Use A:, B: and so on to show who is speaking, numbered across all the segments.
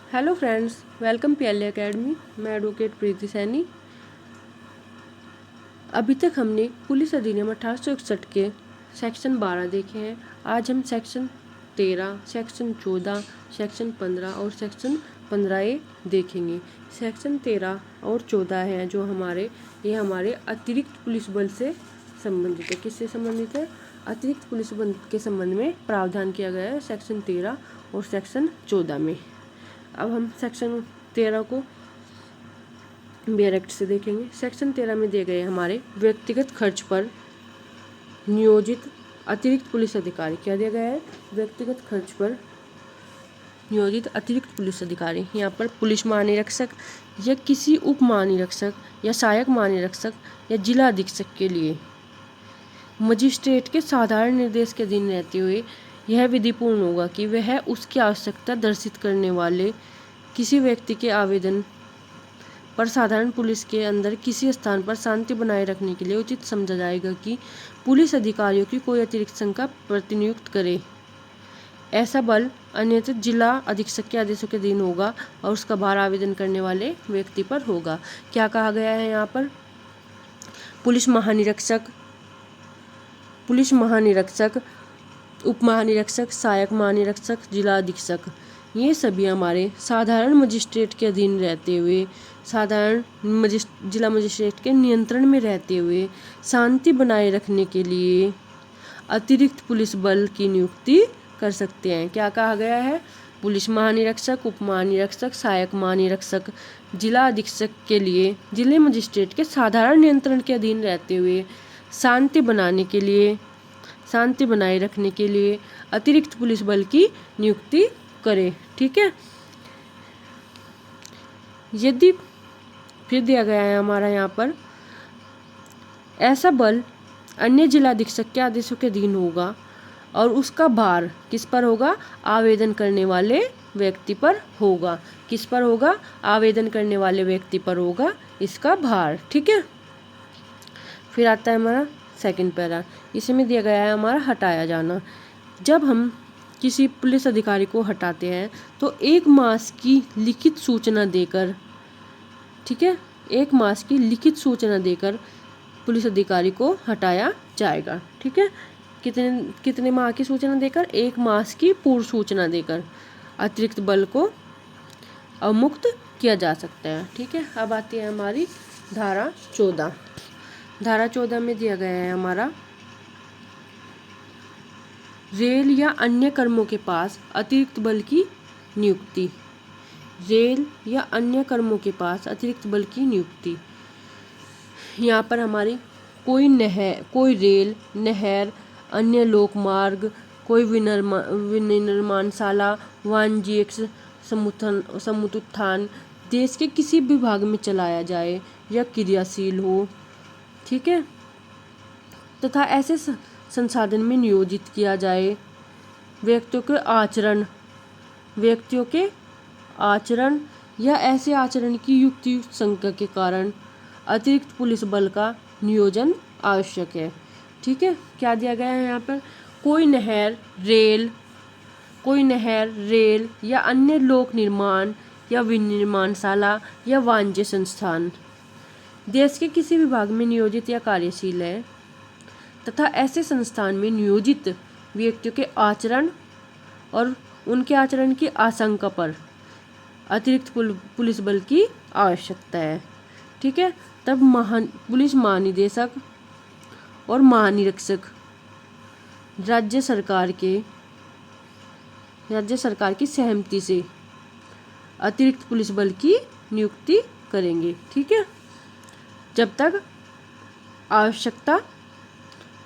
A: Hello friends, welcome PLA academy. मैं advocate प्रीति सैनी। अभी तक हमने पुलिस अधिनियम 1861 के सेक्शन 12 देखे हैं। आज हम सेक्शन 13, सेक्शन 14, सेक्शन 15 और सेक्शन 15A देखेंगे। सेक्शन 13 और 14 हैं जो ये हमारे अतिरिक्त पुलिस बल से संबंधित है। किससे संबंधित है? अतिरिक्त पुलिस बल के संबंध में प्रावधान किया गया है सेक्शन 13 और सेक्शन 14 में। अब हम सेक्शन 13 को बेयर एक्ट से देखेंगे। सेक्शन 13 में दिए गए हमारे व्यक्तिगत खर्च पर नियोजित अतिरिक्त पुलिस अधिकारी। क्या दिया गया है? व्यक्तिगत खर्च पर नियोजित अतिरिक्त पुलिस अधिकारी। यहाँ पर पुलिस महानिरीक्षक या किसी उप महानिरीक्षक या सहायक महानिरीक्षक या जिला अधीक्षक के लिए मजिस्ट्रेट के साधारण निर्देश के अधीन रहते हुए यह विधिपूर्ण होगा कि वह उसकी आवश्यकता दर्शित करने वाले किसी व्यक्ति के आवेदन पर साधारण पुलिस के अंदर किसी स्थान पर शांति बनाए रखने के लिए उचित समझा जाएगा कि पुलिस अधिकारियों की कोई अतिरिक्त संख्या प्रतिनियुक्त करे। ऐसा बल अन्यथा जिला अधीक्षक के आदेशों के अधीन होगा और उसका भार आवेदन करने वाले व्यक्ति पर होगा। क्या कहा गया है यहाँ पर? पुलिस महानिरीक्षक, उप महानिरीक्षक, सहायक महानिरीक्षक, जिला अधीक्षक, ये सभी हमारे साधारण मजिस्ट्रेट के अधीन रहते हुए, जिला मजिस्ट्रेट के नियंत्रण में रहते हुए शांति बनाए रखने के लिए अतिरिक्त पुलिस बल की नियुक्ति कर सकते हैं। क्या कहा गया है? पुलिस महानिरीक्षक, उप महानिरीक्षक, सहायक महानिरीक्षक, जिला अधीक्षक के लिए जिले मजिस्ट्रेट के साधारण नियंत्रण के अधीन रहते हुए शांति बनाए रखने के लिए अतिरिक्त पुलिस बल की नियुक्ति करे। ठीक है। यदि फिर दिया गया है हमारा यहाँ पर, ऐसा बल अन्य जिला अधीक्षक के आदेशों के अधीन होगा और उसका भार किस पर होगा? आवेदन करने वाले व्यक्ति पर होगा। किस पर होगा? आवेदन करने वाले व्यक्ति पर होगा इसका भार। ठीक है। फिर आता है हमारा सेकंड पैरा। इसमें दिया गया है हमारा हटाया जाना। जब हम किसी पुलिस अधिकारी को हटाते हैं तो 1 मास की लिखित सूचना देकर, ठीक है, 1 मास की लिखित सूचना देकर पुलिस अधिकारी को हटाया जाएगा। ठीक है। कितने माह की सूचना देकर? 1 मास की पूर्व सूचना देकर अतिरिक्त बल को अवमुक्त किया जा सकता है। ठीक है। अब आती है हमारी धारा 14। धारा 14 में दिया गया है हमारा, रेल या अन्य कर्मों के पास अतिरिक्त बल की नियुक्ति। रेल या अन्य कर्मों के पास अतिरिक्त बल की नियुक्ति। यहाँ पर हमारी कोई रेल, नहर, अन्य लोक मार्ग, कोई विनिर्माणशाला, वाणिज्यिक समुत्थान देश के किसी भी भाग में चलाया जाए या क्रियाशील हो, ठीक है, तथा ऐसे संसाधन में नियोजित किया जाए। व्यक्तियों के आचरण या ऐसे आचरण की युक्त शंका के कारण अतिरिक्त पुलिस बल का नियोजन आवश्यक है। ठीक है। क्या दिया गया है यहाँ पर? कोई नहर, रेल या अन्य लोक निर्माण या विनिर्माणशाला या वाणिज्य संस्थान देश के किसी भी भाग में नियोजित या कार्यशील है तथा ऐसे संस्थान में नियोजित व्यक्तियों के आचरण और उनके आचरण की आशंका पर अतिरिक्त पुलिस बल की आवश्यकता है। ठीक है। तब पुलिस महानिदेशक और महानिरीक्षक राज्य सरकार की सहमति से अतिरिक्त पुलिस बल की नियुक्ति करेंगे। ठीक है। जब तक आवश्यकता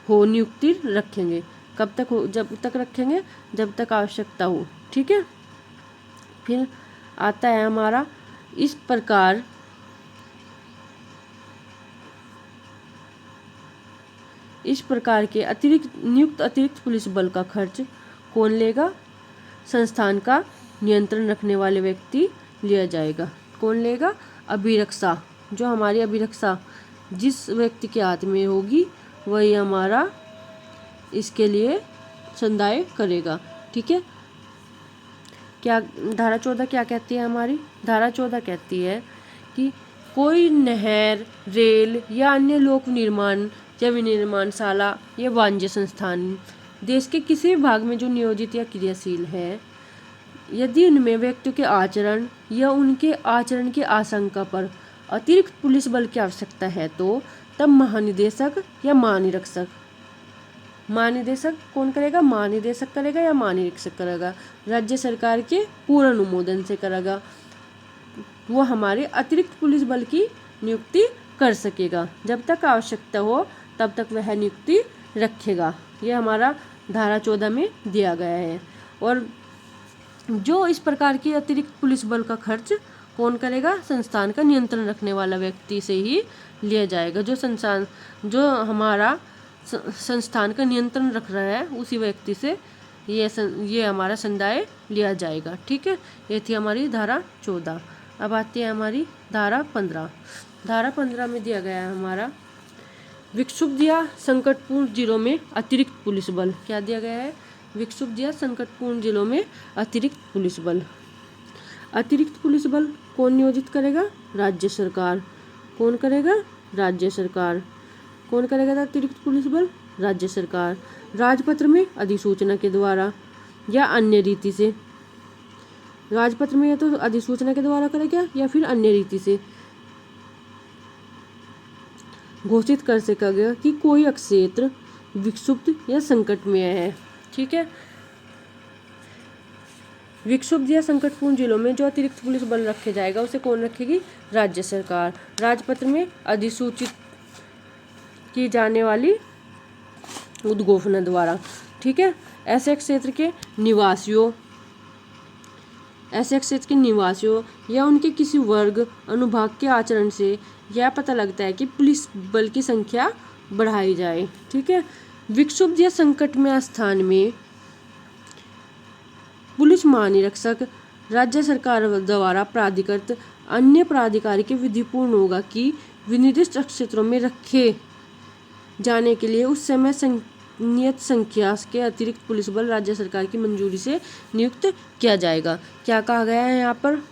A: हो नियुक्ति रखेंगे। कब तक हो? जब तक रखेंगे जब तक आवश्यकता हो। ठीक है। फिर आता है हमारा, इस प्रकार के नियुक्त अतिरिक्त पुलिस बल का खर्च कौन लेगा? संस्थान का नियंत्रण रखने वाले व्यक्ति लिया जाएगा। कौन लेगा? अभिरक्षा। जो हमारी अभिरक्षा जिस व्यक्ति के हाथ में होगी वही हमारा इसके लिए संदाय करेगा। ठीक है। क्या धारा 14 क्या कहती है हमारी? धारा 14 कहती है कि कोई नहर, रेल या अन्य लोक निर्माण या विनिर्माणशाला या वाणिज्य संस्थान देश के किसी भी भाग में जो नियोजित या क्रियाशील है, यदि उनमें व्यक्तियों के आचरण या उनके आचरण की आशंका पर अतिरिक्त पुलिस बल की आवश्यकता है तो तब महानिदेशक या महानिरीक्षक, महानिदेशक कौन करेगा? महानिदेशक करेगा या महानिरीक्षक करेगा? राज्य सरकार के पूर्ण अनुमोदन से करेगा। वो हमारे अतिरिक्त पुलिस बल की नियुक्ति कर सकेगा। जब तक आवश्यकता हो तब तक वह नियुक्ति रखेगा। ये हमारा धारा 14 में दिया गया है। और जो इस प्रकार की अतिरिक्त पुलिस बल का खर्च कौन करेगा? संस्थान का नियंत्रण रखने वाला व्यक्ति से ही लिया जाएगा। जो हमारा संस्थान का नियंत्रण रख रहा है उसी व्यक्ति से ये हमारा संदाय लिया जाएगा। ठीक है, ये थी हमारी धारा 14। अब आती है हमारी धारा 15। धारा 15 में दिया गया है हमारा विक्षुब्ध या संकटपूर्ण जिलों में अतिरिक्त पुलिस बल। क्या दिया गया है? विक्षुब्ध या संकटपूर्ण जिलों में अतिरिक्त पुलिस बल। अतिरिक्त पुलिस बल कौन नियोजित करेगा? राज्य सरकार। कौन करेगा? राज्य सरकार। कौन करेगा अतिरिक्त पुलिस बल? राज्य सरकार। राजपत्र में अधिसूचना के द्वारा या अन्य रीति से। राजपत्र में या तो अधिसूचना के द्वारा करेगा या फिर अन्य रीति से घोषित कर सकेगा कि कोई क्षेत्र विक्षुब्ध या संकट में है। ठीक है, विक्षुब्ध या संकटपूर्ण जिलों में जो अतिरिक्त पुलिस बल रखे जाएगा उसे कौन रखेगी? राज्य सरकार। राजपत्र में अधिसूचित की जाने वाली उद्घोषणा द्वारा। ठीक है, ऐसे क्षेत्र के निवासियों या उनके किसी वर्ग अनुभाग के आचरण से यह पता लगता है कि पुलिस बल की संख्या बढ़ाई जाए। ठीक है, विक्षुब्ध या संकट में स्थान में पुलिस महानिरीक्षक राज्य सरकार द्वारा प्राधिकृत अन्य प्राधिकारी के विधिपूर्ण होगा कि विनिर्दिष्ट क्षेत्रों में रखे जाने के लिए उस समय नियत संख्या के अतिरिक्त पुलिस बल राज्य सरकार की मंजूरी से नियुक्त किया जाएगा। क्या कहा गया है यहाँ पर?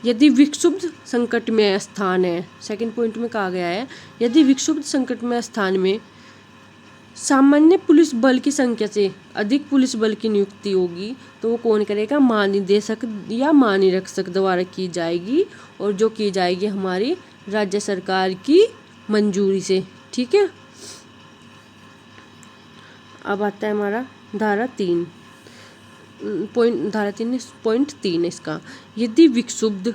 A: यदि विक्षुब्ध संकट में स्थान है, सेकंड पॉइंट में कहा गया है यदि विक्षुब्ध संकट में स्थान में सामान्य पुलिस बल की संख्या से अधिक पुलिस बल की नियुक्ति होगी तो वो कौन करेगा? महानिदेशक या महानिरीक्षक द्वारा की जाएगी, और जो की जाएगी हमारी राज्य सरकार की मंजूरी से। ठीक है, अब आता है हमारा धारा 3 पॉइंट 3 इसका। यदि विक्षुब्ध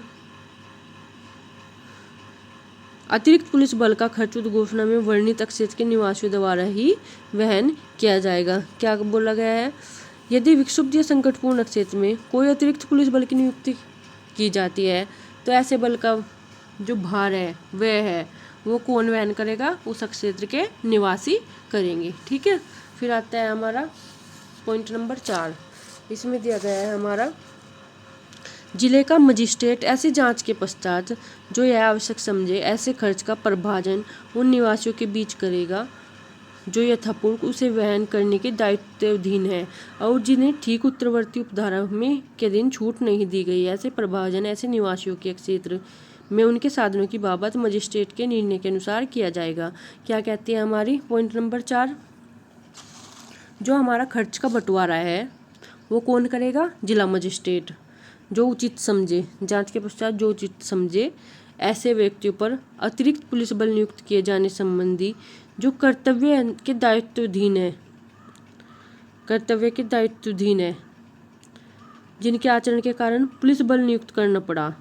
A: अतिरिक्त पुलिस बल का खर्च उद्घोषणा में वर्णित क्षेत्र के निवासियों द्वारा ही वहन किया जाएगा। क्या बोला गया है? यदि विक्षुब्ध या संकटपूर्ण क्षेत्र में कोई अतिरिक्त पुलिस बल की नियुक्ति की जाती है तो ऐसे बल का जो भार है वो कौन वहन करेगा? उस क्षेत्र के निवासी करेंगे। ठीक है, फिर आता है हमारा पॉइंट नंबर 4। इसमें दिया गया है हमारा जिले का मजिस्ट्रेट ऐसी जांच के पश्चात जो यह आवश्यक समझे ऐसे खर्च का प्रभाजन उन निवासियों के बीच करेगा जो यथापूर्व उसे वहन करने के दायित्वाधीन है और जिन्हें ठीक उत्तरवर्ती उपधारा में के दिन छूट नहीं दी गई। ऐसे प्रभाजन ऐसे निवासियों के क्षेत्र में उनके साधनों की बाबत मजिस्ट्रेट के निर्णय के अनुसार किया जाएगा। क्या कहती है हमारी पॉइंट नंबर 4? जो हमारा खर्च का बंटवारा है वो कौन करेगा? जिला मजिस्ट्रेट। जो उचित समझे, जांच के पश्चात जो उचित समझे ऐसे व्यक्तियों पर अतिरिक्त पुलिस बल नियुक्त किए जाने संबंधी जो कर्तव्य के दायित्वाधीन है, जिनके आचरण के कारण पुलिस बल नियुक्त करना पड़ा।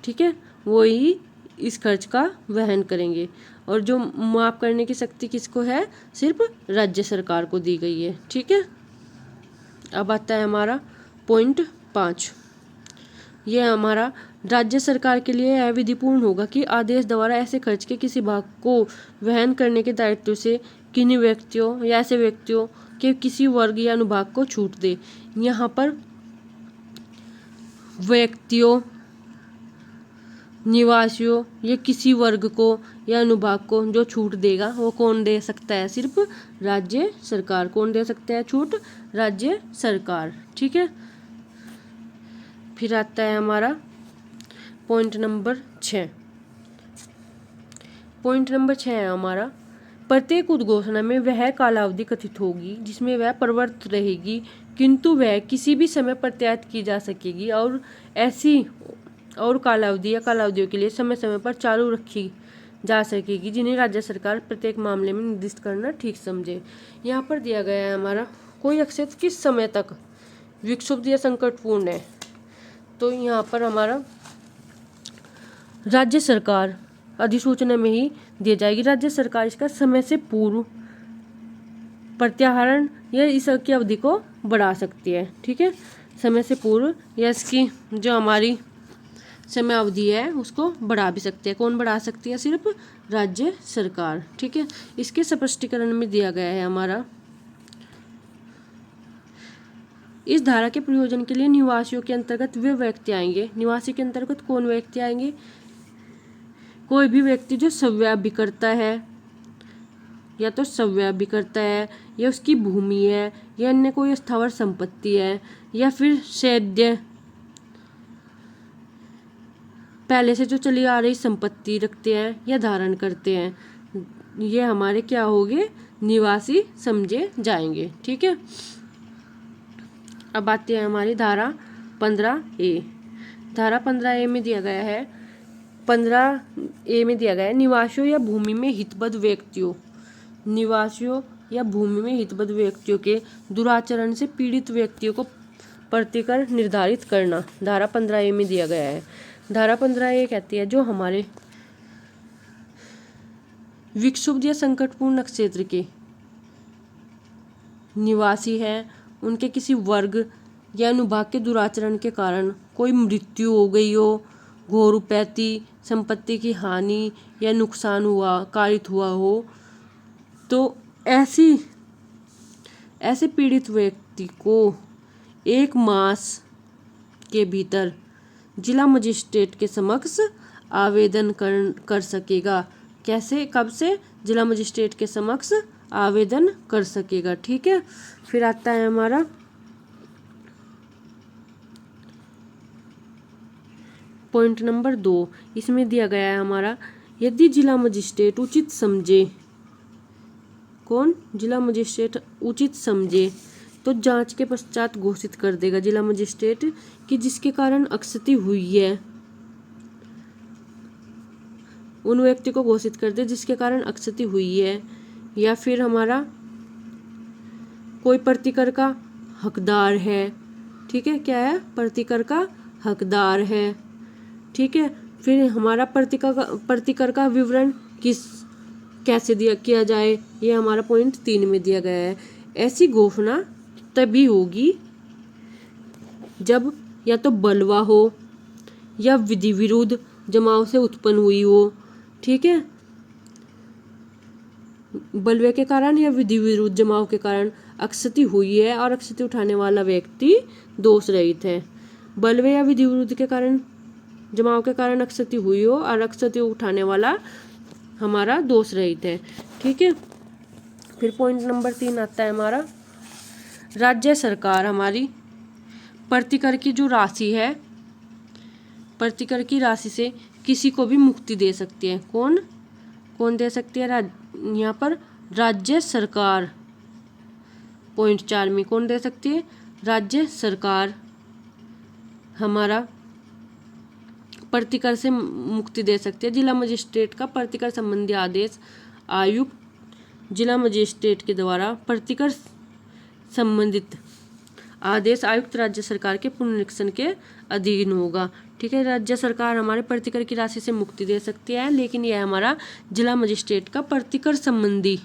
A: ठीक है, वो ही इस खर्च का वहन करेंगे, और जो माफ करने की शक्ति किसको है? सिर्फ राज्य सरकार को दी गई है। ठीक है, अब आता है हमारा पॉइंट 5। यह हमारा राज्य सरकार के लिए यह विधिपूर्ण होगा कि आदेश द्वारा ऐसे खर्च के किसी भाग को वहन करने के दायित्व से किन्हीं व्यक्तियों या ऐसे व्यक्तियों के किसी वर्ग या अनुभाग को छूट दे। यहाँ पर व्यक्तियों, निवासियों या किसी वर्ग को या अनुभाग को जो छूट देगा वो कौन दे सकता है? सिर्फ राज्य सरकार। कौन दे सकता है छूट? राज्य सरकार। ठीक है, फिर आता है हमारा पॉइंट नंबर 6। पॉइंट नंबर 6 है हमारा, प्रत्येक उद्घोषणा में वह कालावधि कथित होगी जिसमें वह प्रवर्तित रहेगी, किंतु वह किसी भी समय प्रत्यायित की जा सकेगी और ऐसी और कालावधि या कालावधियों के लिए समय समय पर चालू रखी जा सकेगी जिन्हें राज्य सरकार प्रत्येक मामले में निर्दिष्ट करना ठीक समझे। यहाँ पर दिया गया है हमारा, कोई अक्षेत्र किस समय तक विक्षुब्ध या संकटपूर्ण है, तो यहाँ पर हमारा राज्य सरकार अधिसूचना में ही दी जाएगी। राज्य सरकार इसका समय से पूर्व प्रत्याहरण या इस की अवधि को बढ़ा सकती है। ठीक है, समय से पूर्व या इसकी जो हमारी समय अवधि है उसको बढ़ा भी सकते हैं। कौन बढ़ा सकती है? सिर्फ राज्य सरकार। ठीक है, इसके स्पष्टीकरण में दिया गया है हमारा, इस धारा के प्रयोजन के लिए निवासियों के अंतर्गत वे व्यक्ति आएंगे। निवासी के अंतर्गत कौन व्यक्ति आएंगे? कोई भी व्यक्ति जो सव्याभिकर्ता है, या तो सव्याभिकर्ता है, या उसकी भूमि है, या अन्य कोई स्थावर संपत्ति है, या फिर सैद्य पहले से जो चली आ रही संपत्ति रखते हैं या धारण करते हैं, ये हमारे क्या होंगे? निवासी समझे जाएंगे। ठीक है, अब आती है हमारी धारा 15A। धारा 15A में दिया गया है, 15A में दिया गया है, निवासियों या भूमि में हितबद्ध व्यक्तियों, निवासियों या भूमि में हितबद्ध व्यक्तियों के दुराचरण से पीड़ित व्यक्तियों को प्रतिकर निर्धारित करना, धारा 15A में दिया गया है। धारा 15A कहती है, जो हमारे विक्षुब्ध या संकटपूर्ण क्षेत्र के निवासी हैं, उनके किसी वर्ग या अनुभाग के दुराचरण के कारण कोई मृत्यु हो गई हो, घोरुपैती, संपत्ति की हानि या नुकसान हुआ, कारित हुआ हो, तो ऐसे पीड़ित व्यक्ति को 1 मास के भीतर जिला मजिस्ट्रेट के समक्ष आवेदन कर सकेगा। कैसे? कब से? जिला मजिस्ट्रेट के समक्ष आवेदन कर सकेगा। ठीक है, फिर आता है हमारा पॉइंट नंबर 2। इसमें दिया गया है हमारा, यदि जिला मजिस्ट्रेट उचित समझे, कौन? जिला मजिस्ट्रेट उचित समझे तो जांच के पश्चात घोषित कर देगा जिला मजिस्ट्रेट कि जिसके कारण अक्षति हुई है, उन व्यक्ति को घोषित कर दे जिसके कारण अक्षति हुई है, या फिर हमारा कोई प्रतिकर का हकदार है। ठीक है, क्या है? प्रतिकर का हकदार है। ठीक है, फिर हमारा प्रतिकर का विवरण कैसे किया जाए, ये हमारा पॉइंट 3 में दिया गया है। ऐसी घोषणा तभी होगी जब या तो बलवा हो या विधि विरुद्ध जमाव से उत्पन्न हुई हो। ठीक है, बलवे के कारण या विधि विरुद्ध जमाव के कारण अक्षति हुई है और अक्षति उठाने वाला व्यक्ति दोष रहित है। बलवे या विधि विरुद्ध के कारण, जमाव के कारण अक्षति हुई हो और अक्षति उठाने वाला हमारा दोष रहित है। ठीक है, फिर पॉइंट नंबर 3 आता है हमारा, राज्य सरकार हमारी प्रतिकर की जो राशि है, प्रतिकर की राशि से किसी को भी मुक्ति दे सकती है। कौन दे सकती है? यहाँ पर राज्य सरकार। पॉइंट 4 में कौन दे सकती है? राज्य सरकार हमारा प्रतिकर से मुक्ति दे सकती है। जिला मजिस्ट्रेट का प्रतिकर संबंधी आदेश आयुक्त जिला मजिस्ट्रेट के द्वारा प्रतिकर संबंधित आदेश आयुक्त राज्य सरकार के पुनरीक्षण के अधीन होगा। ठीक है, राज्य सरकार हमारे प्रतिकर की राशि से मुक्ति दे सकती है, लेकिन यह हमारा जिला मजिस्ट्रेट का प्रतिकर संबंधी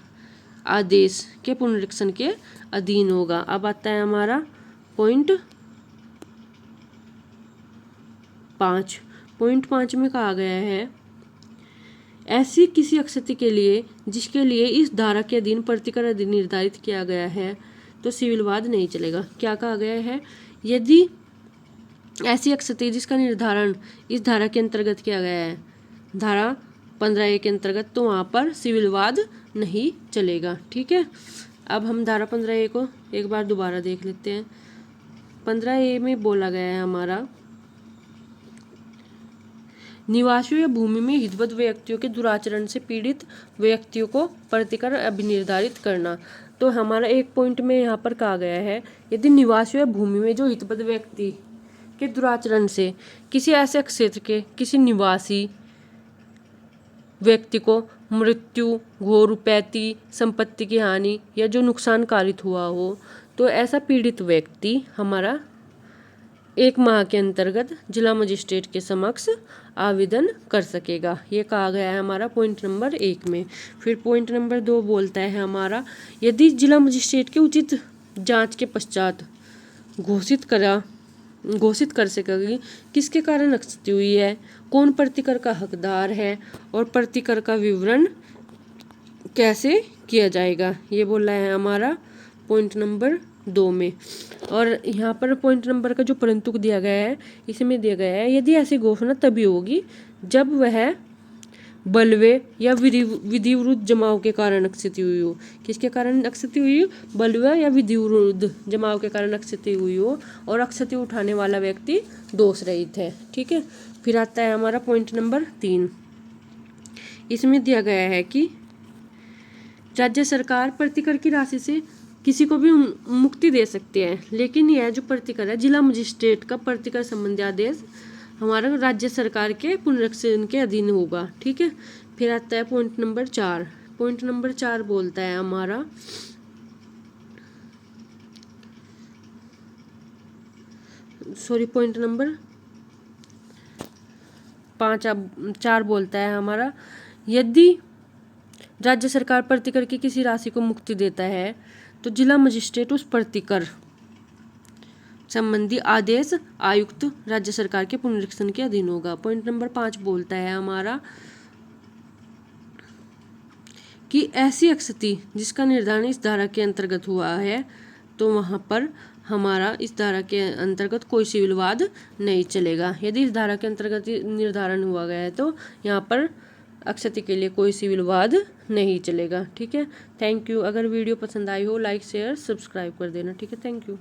A: आदेश के पुनरीक्षण के अधीन होगा। अब आता है हमारा पॉइंट 5। पॉइंट 5 में कहा गया है, ऐसी किसी अक्षति के लिए जिसके लिए इस धारा के अधीन प्रतिकर अधिनियम निर्धारित किया गया है तो सिविल वाद नहीं चलेगा। क्या कहा गया है? यदि ऐसी अक्षति जिसका निर्धारण इस धारा के अंतर्गत किया गया है, धारा 15A के अंतर्गत, तो वहाँ पर सिविल वाद नहीं चलेगा। ठीक है, अब हम धारा 15A को एक बार दोबारा देख लेते हैं। 15A में बोला गया है हमारा, निवासियों या भूमि में हितबद्ध व्यक्तियों के दुराचरण से पीड़ित व्यक्तियों को प्रतिकर अभिनिर्धारित करना। तो हमारा एक पॉइंट में यहाँ पर कहा गया है, यदि निवासियों या भूमि में जो हितबद्ध व्यक्ति के दुराचरण से किसी ऐसे क्षेत्र के किसी निवासी व्यक्ति को मृत्यु, घोर उपैती, संपत्ति की हानि या जो नुकसान कारित हुआ हो, तो ऐसा पीड़ित व्यक्ति हमारा 1 माह के अंतर्गत जिला मजिस्ट्रेट के समक्ष आवेदन कर सकेगा। ये कहा गया है हमारा पॉइंट नंबर 1 में। फिर पॉइंट नंबर 2 बोलता है हमारा, यदि जिला मजिस्ट्रेट के उचित जांच के पश्चात घोषित कर सकेगी किसके कारण अक्षति हुई है, कौन प्रतिकर का हकदार है और प्रतिकर का विवरण कैसे किया जाएगा। ये बोला है हमारा पॉइंट नंबर 2 में। और यहाँ पर पॉइंट नंबर का जो परंतु दिया गया है, इसमें दिया गया है, यदि ऐसी घोषणा तभी होगी जब वह बलवे या विधि विरुद्ध जमाव के कारण अक्षति हुई हो। किसके कारण अक्षति हुई हो? बलवे या विधि विरुद्ध जमाव के कारण अक्षति हुई हो और अक्षति उठाने वाला व्यक्ति दोष रहित है। ठीक है। फिर आता है हमारा पॉइंट नंबर 3। इसमें दिया गया है कि राज्य सरकार प्रतिकर की राशि से किसी को भी मुक्ति दे सकते हैं, लेकिन यह जो प्रतिकर है, जिला मजिस्ट्रेट का प्रतिकर संबंधी आदेश हमारा राज्य सरकार के पुनरीक्षण के अधीन होगा। ठीक है। फिर आता है पॉइंट नंबर 4। पॉइंट नंबर 4 बोलता है हमारा, पॉइंट नंबर 4 बोलता है हमारा, यदि राज्य सरकार प्रतिकर की किसी राशि को मुक्ति देता है तो जिला मजिस्ट्रेट उस प्रतिकर संबंधी आदेश आयुक्त राज्य सरकार के पुनरीक्षण के अधीन होगा। पॉइंट नंबर 5 बोलता है हमारा कि ऐसी अक्षति जिसका निर्धारण इस धारा के अंतर्गत हुआ है, तो वहाँ पर हमारा इस धारा के अंतर्गत कोई सिविल वाद नहीं चलेगा। यदि इस धारा के अंतर्गत निर्धारण हुआ गया है तो यहाँ पर अक्षति के लिए कोई सिविल वाद नहीं चलेगा। ठीक है। Thank you. अगर वीडियो पसंद आई हो, लाइक शेयर सब्सक्राइब कर देना। ठीक है। Thank you.